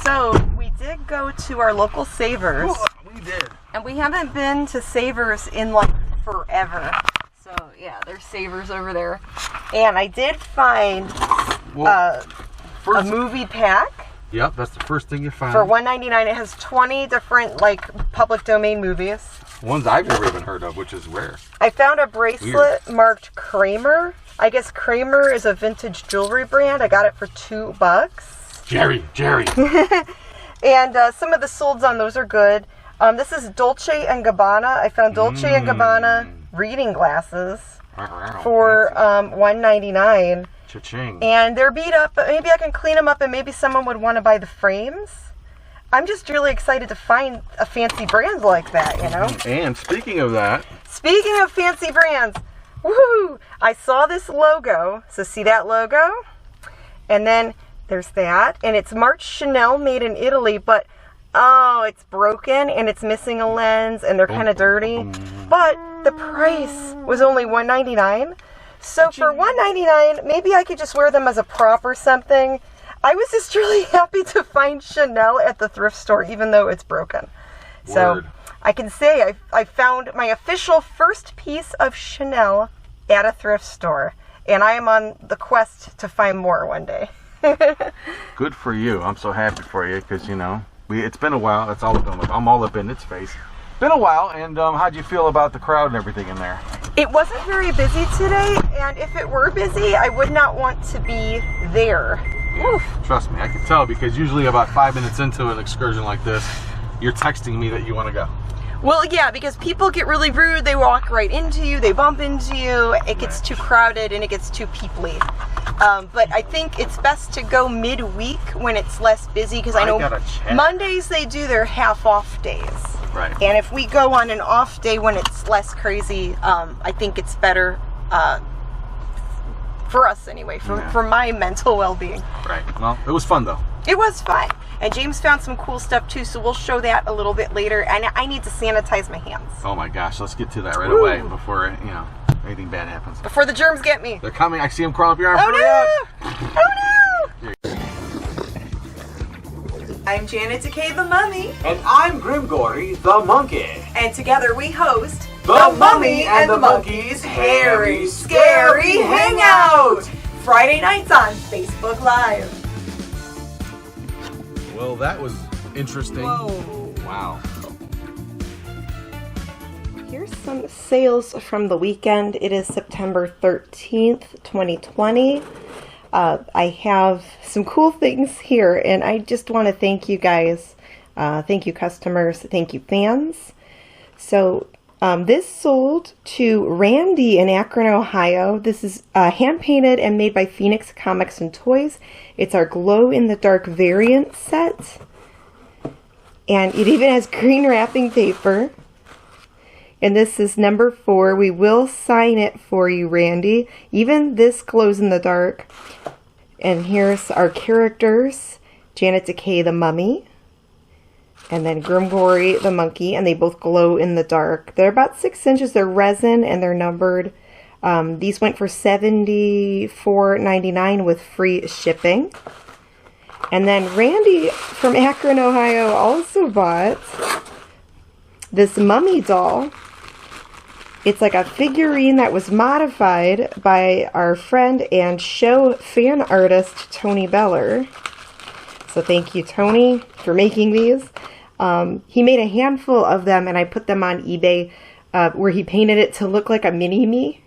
So, we did go to our local Savers. Oh, we did. And we haven't been to Savers in like forever. So, yeah, there's Savers over there. And I did find a movie pack. Yep, that's the first thing you found. For $1.99. It has 20 different, like, public domain movies. Ones I've never even heard of, which is rare. I found a bracelet marked Kramer. I guess Kramer is a vintage jewelry brand. I got it for $2. Jerry. And some of the solds on those are good. This is Dolce and Gabbana. I found Dolce and Gabbana reading glasses for $1.99. Cha-ching. And they're beat up, but maybe I can clean them up and maybe someone would want to buy the frames. I'm just really excited to find a fancy brand like that, you know? And speaking of that... Speaking of fancy brands, woohoo! I saw this logo. So see that logo? And then there's that. And it's marked Chanel, made in Italy, but oh, it's broken and it's missing a lens and they're kind of dirty. But the price was only $1.99. So for $1.99, maybe I could just wear them as a prop or something. I was just really happy to find Chanel at the thrift store, even though it's broken. Word. So I can say I found my official first piece of Chanel at a thrift store. And I am on the quest to find more one day. Good for you. I'm so happy for you because, you know, it's been a while. That's all I'm all up in its face. Been a while, and how'd you feel about the crowd and everything in there? It wasn't very busy today, and if it were busy, I would not want to be there. Yeah, trust me, I can tell because usually about 5 minutes into an excursion like this, you're texting me that you want to go. Well, yeah, because people get really rude. They walk right into you. They bump into you. It gets too crowded and it gets too peoply. But I think it's best to go midweek when it's less busy because I know Mondays they do their half-off days. Right. And if we go on an off day when it's less crazy, I think it's better for us anyway, for my mental well-being. Right. Well, it was fun though. It was fun. And James found some cool stuff too, so we'll show that a little bit later. And I need to sanitize my hands. Oh my gosh, let's get to that right away before, you know, anything bad happens. Before the germs get me. They're coming. I see them crawling up your arm. Oh no! I'm Janet Decay the Mummy. And I'm Grimm Gorri the Monkey. And together we host The Mummy and the Monkey's Hairy Scary Hangout. Friday nights on Facebook Live. Well, that was interesting. Whoa. Wow. Here's some sales from the weekend. It is September 13th, 2020. I have some cool things here, and I just want to thank you guys. Thank you, customers. Thank you, fans. So, this sold to Randy in Akron, Ohio. This is hand-painted and made by Phoenix Comics and Toys. It's our glow-in-the-dark variant set. And it even has green wrapping paper. And this is number 4. We will sign it for you, Randy. Even this glows in the dark. And here's our characters. Janet Decay the Mummy. And then Grimm Gorri the Monkey. And they both glow in the dark. They're about 6 inches. They're resin and they're numbered. These went for $74.99 with free shipping. And then Randy from Akron, Ohio also bought this mummy doll. It's like a figurine that was modified by our friend and show fan artist, Tony Beller. So thank you, Tony, for making these. He made a handful of them, and I put them on eBay where he painted it to look like a mini-me.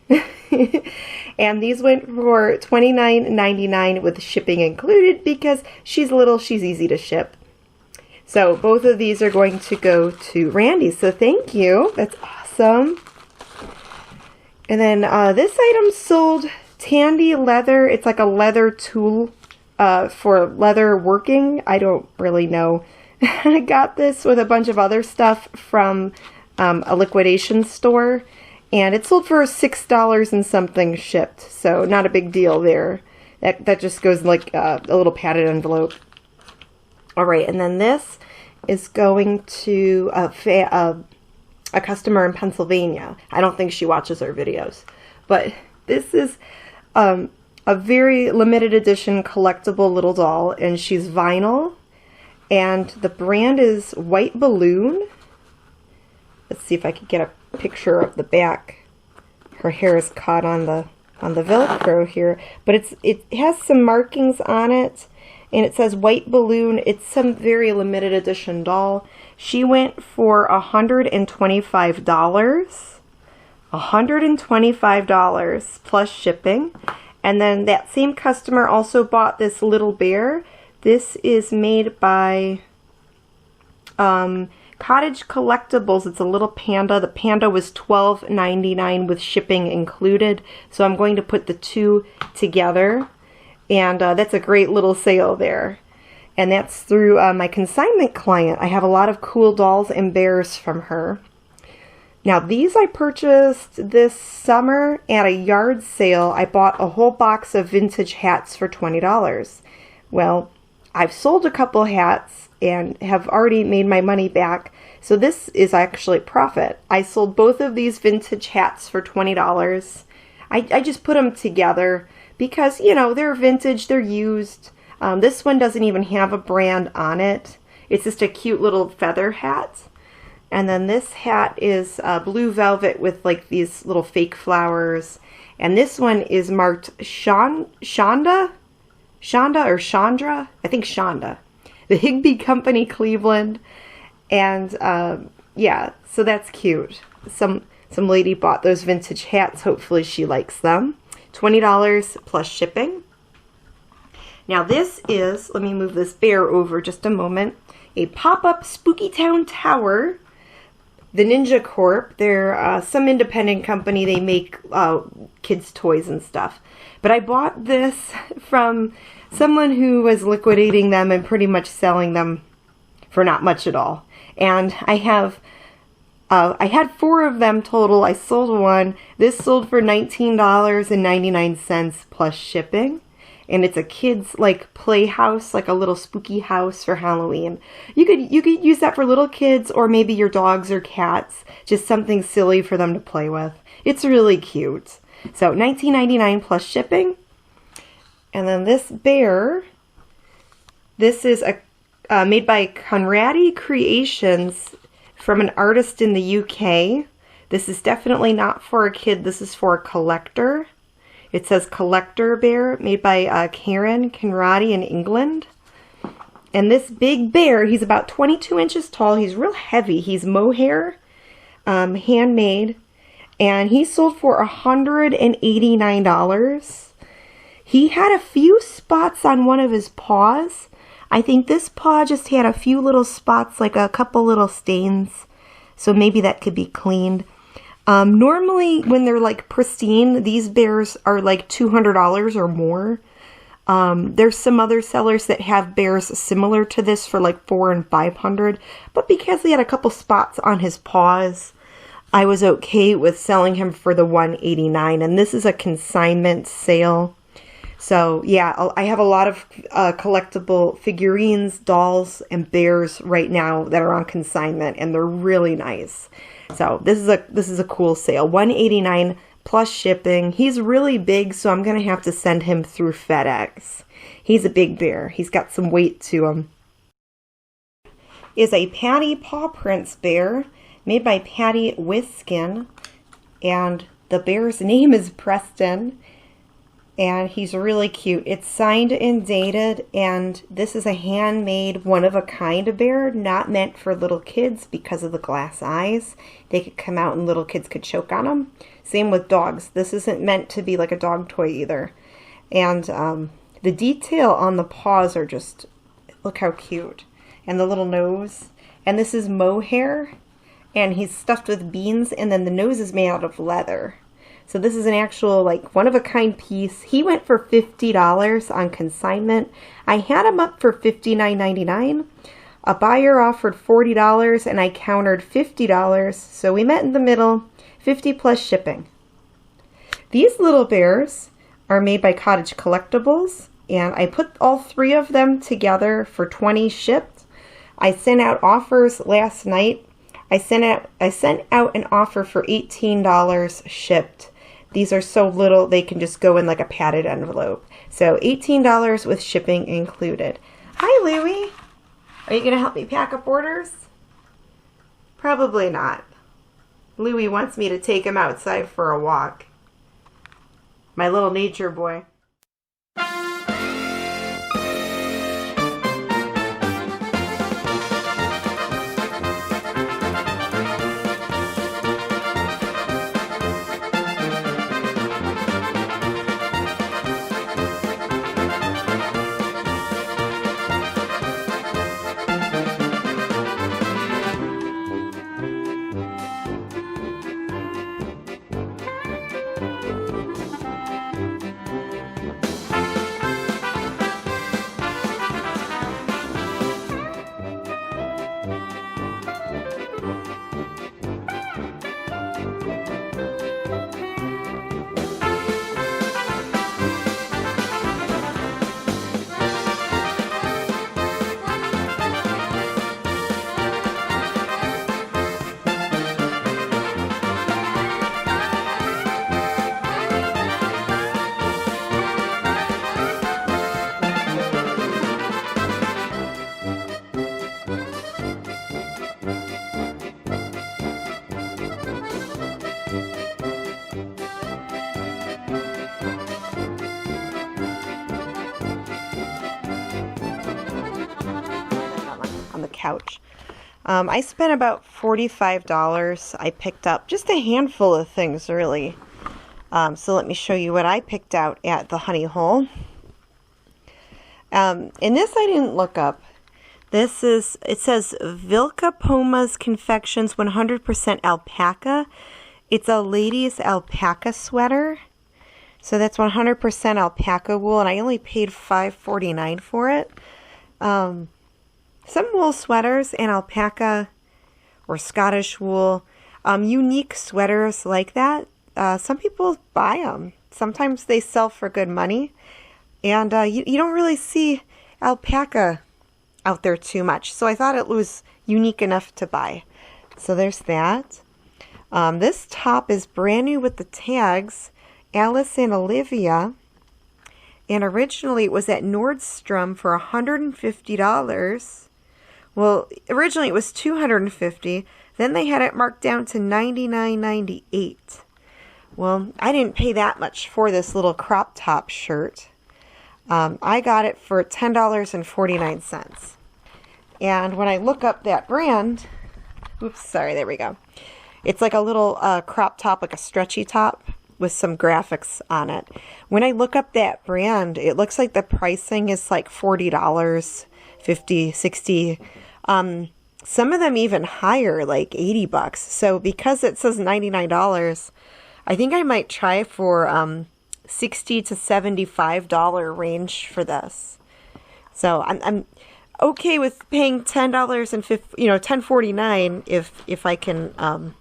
And these went for $29.99 with shipping included because she's little, she's easy to ship. So both of these are going to go to Randy. So thank you. That's awesome. And then this item sold Tandy leather. It's like a leather tool for leather working. I don't really know. I got this with a bunch of other stuff from a liquidation store. And it sold for $6 and something shipped. So not a big deal there. That just goes in like a little padded envelope. Alright, and then this is going to a customer in Pennsylvania. I don't think she watches our videos. But this is a very limited edition collectible little doll. And she's vinyl. And the brand is White Balloon. Let's see if I can get a picture of the back. Her hair is caught on the Velcro here, but it has some markings on it, and it says White Balloon. It's some very limited edition doll. She went for $125. $125 plus shipping. And then that same customer also bought this little bear. This is made by Cottage Collectibles. It's a little panda. The panda was $12.99 with shipping included. So I'm going to put the two together. And that's a great little sale there. And that's through my consignment client. I have a lot of cool dolls and bears from her. Now these I purchased this summer at a yard sale. I bought a whole box of vintage hats for $20. Well, I've sold a couple hats and have already made my money back. So this is actually profit. I sold both of these vintage hats for $20. I just put them together because, you know, they're vintage, they're used. This one doesn't even have a brand on it. It's just a cute little feather hat. And then this hat is blue velvet with like these little fake flowers. And this one is marked Shonda or Chandra? I think Shonda. The Higby Company, Cleveland. And yeah, so that's cute. Some lady bought those vintage hats. Hopefully she likes them. $20 plus shipping. Now this is, let me move this bear over just a moment, a pop-up Spooky Town Tower. The Ninja Corp, they're some independent company. They make kids' toys and stuff. But I bought this from someone who was liquidating them and pretty much selling them for not much at all. And I had 4 of them total. I sold one. This sold for $19.99 plus shipping. And it's a kid's like playhouse, like a little spooky house for Halloween. You could use that for little kids or maybe your dogs or cats. Just something silly for them to play with. It's really cute. So $19.99 plus shipping. And then this bear, this is made by Conradi Creations from an artist in the UK. This is definitely not for a kid. This is for a collector. It says Collector Bear, made by Karen Conradi in England. And this big bear, he's about 22 inches tall. He's real heavy. He's mohair, handmade. And he sold for $189. He had a few spots on one of his paws. I think this paw just had a few little spots, like a couple little stains. So maybe that could be cleaned. Normally when they're like pristine, these bears are like $200 or more. There's some other sellers that have bears similar to this for like $400 and $500, but because he had a couple spots on his paws, I was okay with selling him for the $189. And this is a consignment sale. So yeah, I have a lot of collectible figurines, dolls, and bears right now that are on consignment, and they're really nice. So this is a cool sale. $189 plus shipping. He's really big, so I'm gonna have to send him through FedEx. He's a big bear. He's got some weight to him. Is a Patty Paw Prints bear made by Patty Wiskin, and the bear's name is Preston. And he's really cute. It's signed and dated, and this is a handmade, one-of-a-kind bear, not meant for little kids because of the glass eyes. They could come out and little kids could choke on them. Same with dogs. This isn't meant to be like a dog toy either. And the detail on the paws are just, look how cute. And the little nose. And this is mohair, and he's stuffed with beans, and then the nose is made out of leather. So this is an actual, like, one-of-a-kind piece. He went for $50 on consignment. I had him up for $59.99. A buyer offered $40, and I countered $50. So we met in the middle, $50 plus shipping. These little bears are made by Cottage Collectibles, and I put all 3 of them together for $20 shipped. I sent out offers last night. I sent out an offer for $18 shipped. These are so little, they can just go in like a padded envelope. So $18 with shipping included. Hi, Louie. Are you going to help me pack up orders? Probably not. Louie wants me to take him outside for a walk. My little nature boy. Couch. I spent about $45. I picked up just a handful of things, really. So let me show you what I picked out at the Honey Hole. And this I didn't look up. This is, it says Vilca Pomas Confections 100% Alpaca. It's a ladies alpaca sweater. So that's 100% alpaca wool, and I only paid $5.49 for it. Some wool sweaters and alpaca or Scottish wool, unique sweaters like that, some people buy them. Sometimes they sell for good money, and you don't really see alpaca out there too much. So I thought it was unique enough to buy. So there's that. This top is brand new with the tags, Alice and Olivia. And originally it was at Nordstrom for $150. Well, originally it was $250. Then they had it marked down to $99.98. Well, I didn't pay that much for this little crop top shirt. I got it for $10.49. And when I look up that brand, oops, sorry, there we go. It's like a little crop top, like a stretchy top with some graphics on it. When I look up that brand, it looks like the pricing is like $40, $50, $60. Some of them even higher, like $80. So because it says $99, I think I might try for $60 to $75 range for this. So I'm okay with paying $10.49 if I can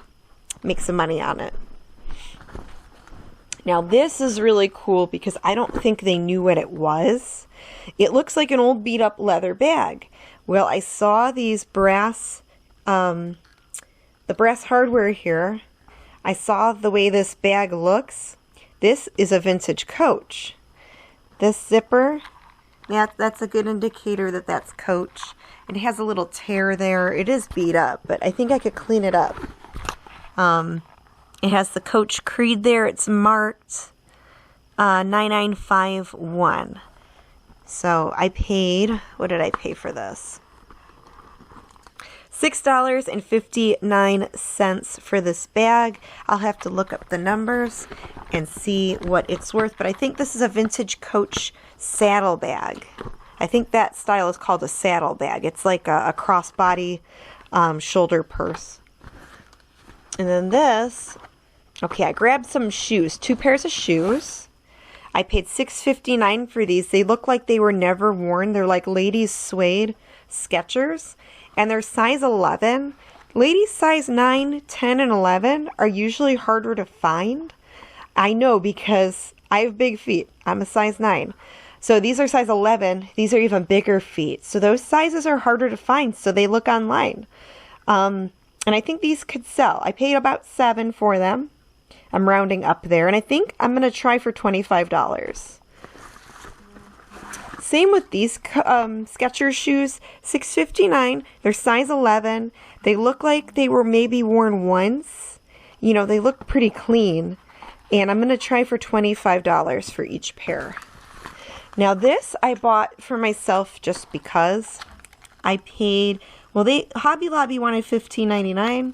make some money on it. Now this is really cool because I don't think they knew what it was. It looks like an old beat up leather bag. Well, I saw these brass, the brass hardware here. I saw the way this bag looks. This is a vintage Coach. This zipper, that's a good indicator that that's Coach. It has a little tear there. It is beat up, but I think I could clean it up. It has the Coach Creed there. It's marked 9951. So I paid, what did I pay for this? $6.59 for this bag. I'll have to look up the numbers and see what it's worth. But I think this is a vintage Coach saddle bag. I think that style is called a saddle bag. It's like a crossbody shoulder purse. And then this, okay, I grabbed some shoes, 2 pairs of shoes. I paid $6.59 for these. They look like they were never worn. They're like ladies suede Skechers, and they're size 11. Ladies size 9, 10, and 11 are usually harder to find. I know because I have big feet. I'm a size 9. So these are size 11. These are even bigger feet. So those sizes are harder to find, so they look online. And I think these could sell. I paid about $7 for them. I'm rounding up there, and I think I'm going to try for $25. Same with these Skechers shoes, $6.59. They're size 11. They look like they were maybe worn once. You know, they look pretty clean. And I'm going to try for $25 for each pair. Now this I bought for myself just because I paid, well, Hobby Lobby wanted $15.99.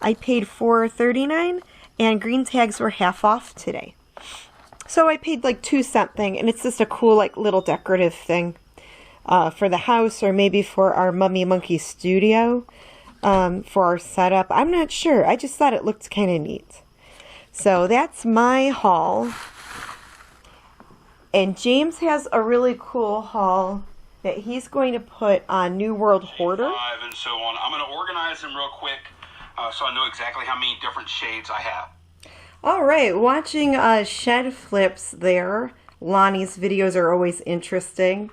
I paid $4.39, and green tags were half off today. So I paid like $2 something, and it's just a cool like little decorative thing for the house, or maybe for our MummyAndMonkey studio for our setup. I'm not sure. I just thought it looked kind of neat. So that's my haul. And James has a really cool haul that he's going to put on New World Hoarder. And so on. I'm going to organize them real quick so I know exactly how many different shades I have. All right, watching shed flips there. Lonnie's videos are always interesting.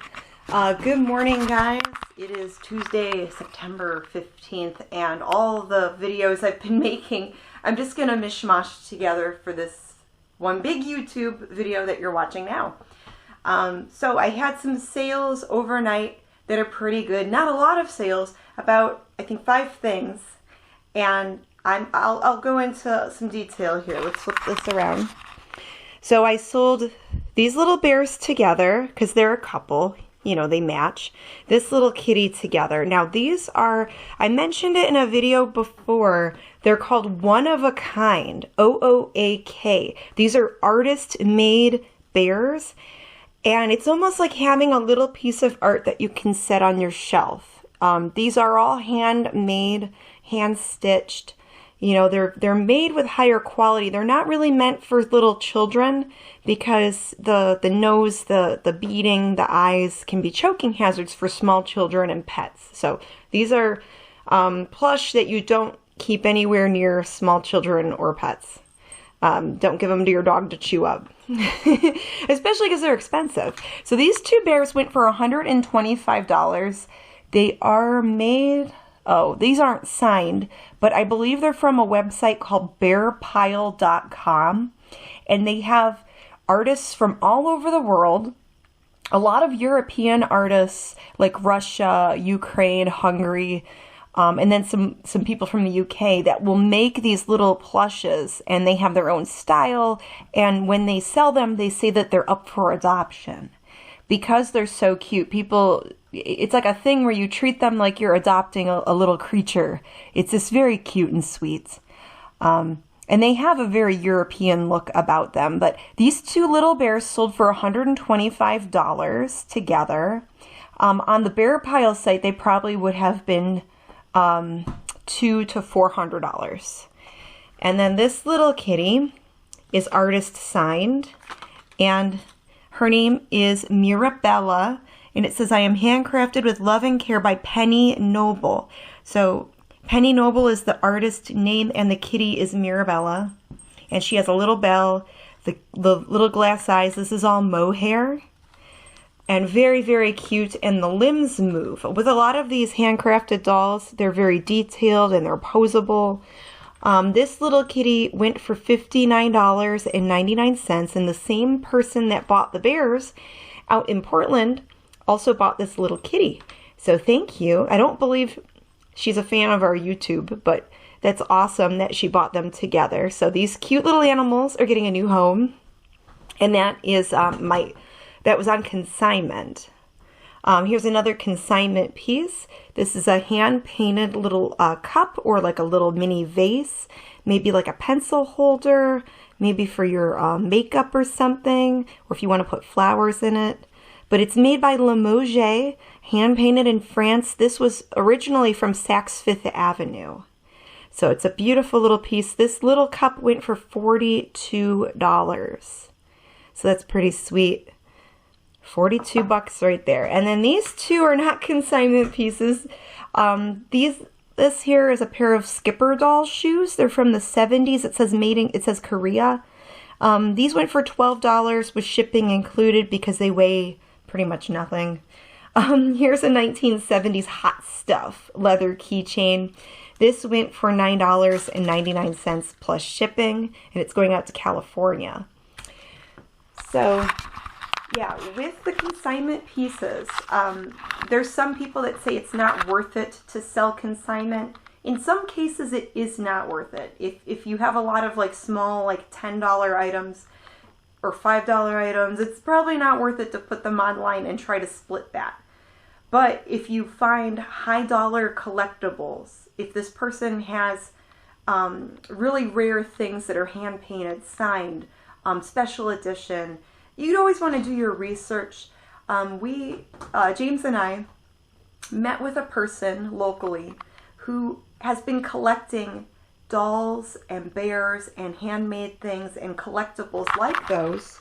Good morning, guys. It is Tuesday, September 15th, and all the videos I've been making, I'm just going to mishmash together for this one big YouTube video that you're watching now. So I had some sales overnight that are pretty good. Not a lot of sales, about I think 5 things, and I'll go into some detail here. Let's flip this around. So I sold these little bears together because they're a couple. You know, they match. This little kitty together. Now these are, I mentioned it in a video before, they're called One of a Kind, OOAK. These are artist-made bears, and it's almost like having a little piece of art that you can set on your shelf. These are all handmade, hand-stitched. You know, they're made with higher quality. They're not really meant for little children because the nose, the beading, the eyes can be choking hazards for small children and pets. So these are plush that you don't keep anywhere near small children or pets. Don't give them to your dog to chew up, especially because they're expensive. So these 2 bears went for $125. They are made... Oh, these aren't signed, but I believe they're from a website called bearpile.com, and they have artists from all over the world, a lot of European artists like Russia, Ukraine, Hungary, and then some people from the UK that will make these little plushes, and they have their own style, and when they sell them, they say that they're up for adoption. Because they're so cute, people, it's like a thing where you treat them like you're adopting a little creature. It's just very cute and sweet. And they have a very European look about them. But these 2 little bears sold for $125 together. On the Bear Pile site, they probably would have been $200 to $400. And then this little kitty is artist signed, and her name is Mirabella, and it says, I am handcrafted with love and care by Penny Noble. So Penny Noble is the artist name, and the kitty is Mirabella. And she has a little bell, the little glass eyes. This is all mohair. And very, very cute, and the limbs move. With a lot of these handcrafted dolls, they're very detailed and they're posable. This little kitty went for $59.99, and the same person that bought the bears out in Portland also bought this little kitty. So thank you. I don't believe she's a fan of our YouTube, but that's awesome that she bought them together. So these cute little animals are getting a new home, and that is that was on Consignment. Here's another Consignment piece. This is a hand-painted little cup, or like a little mini vase, maybe like a pencil holder, maybe for your makeup or something, or if you want to put flowers in it. But it's made by Limoges, hand-painted in France. This was originally from Saks Fifth Avenue. So it's a beautiful little piece. This little cup went for $42. So that's pretty sweet. 42 bucks right there. And then these 2 are not consignment pieces. This here is a pair of Skipper doll shoes. They're from the 70s. It says Korea. These went for $12 with shipping included because they weigh pretty much nothing. Here's a 1970s Hot Stuff leather keychain. This went for $9.99 plus shipping, and it's going out to California. So Yeah, with the consignment pieces, there's some people that say it's not worth it to sell consignment. In some cases, it is not worth it. If you have a lot of like small, like $10 items or $5 items, it's probably not worth it to put them online and try to split that. But if you find high dollar collectibles, if this person has really rare things that are hand painted, signed, special edition, you'd always want to do your research. James and I met with a person locally who has been collecting dolls and bears and handmade things and collectibles like those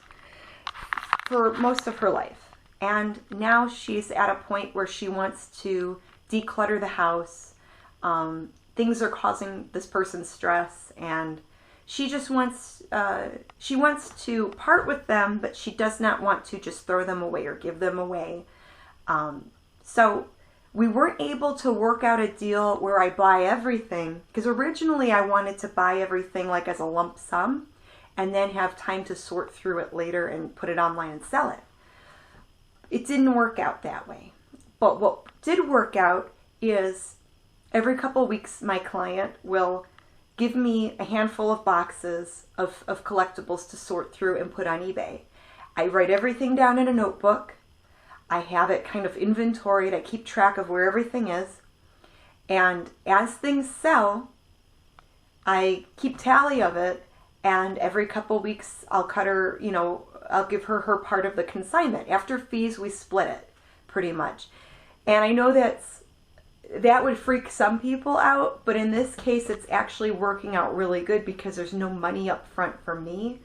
for most of her life. And now she's at a point where she wants to declutter the house. Things are causing this person stress, and she just wants to part with them, but she does not want to just throw them away or give them away. So we weren't able to work out a deal where I buy everything, because originally I wanted to buy everything like as a lump sum and then have time to sort through it later and put it online and sell it. It didn't work out that way. But what did work out is every couple weeks my client will give me a handful of boxes of collectibles to sort through and put on eBay. I write everything down in a notebook. I have it kind of inventoried. I keep track of where everything is. And as things sell, I keep tally of it. And every couple weeks, I'll cut her, I'll give her her part of the consignment. After fees, we split it, pretty much. And I know that would freak some people out, but in this case, it's actually working out really good because there's no money up front for me.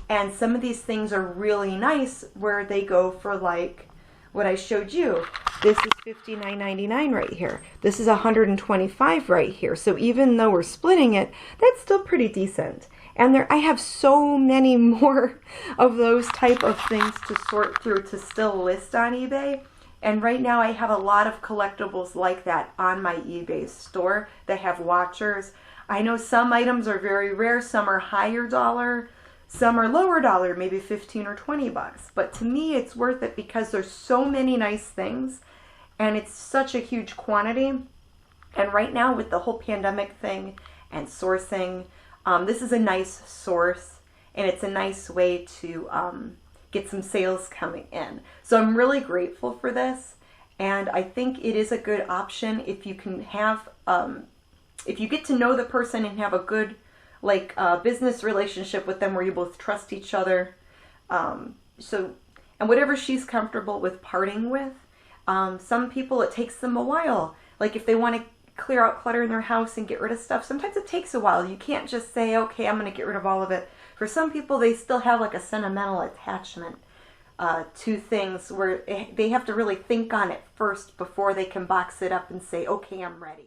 And some of these things are really nice where they go for like what I showed you. This is $59.99 right here. This is $125 right here. So even though we're splitting it, that's still pretty decent. And I have so many more of those type of things to sort through to still list on eBay. And right now I have a lot of collectibles like that on my eBay store that have watchers. I know some items are very rare, some are higher dollar, some are lower dollar, maybe 15 or 20 bucks. But to me it's worth it because there's so many nice things and it's such a huge quantity. And right now with the whole pandemic thing and sourcing, this is a nice source and it's a nice way to get some sales coming in. So I'm really grateful for this, and I think it is a good option if you can have, if you get to know the person and have a good business relationship with them where you both trust each other. And whatever she's comfortable with parting with. Some people, it takes them a while. Like if they want to clear out clutter in their house and get rid of stuff, sometimes it takes a while. You can't just say, okay, I'm going to get rid of all of it. For some people, they still have like a sentimental attachment to things where they have to really think on it first before they can box it up and say, okay, I'm ready.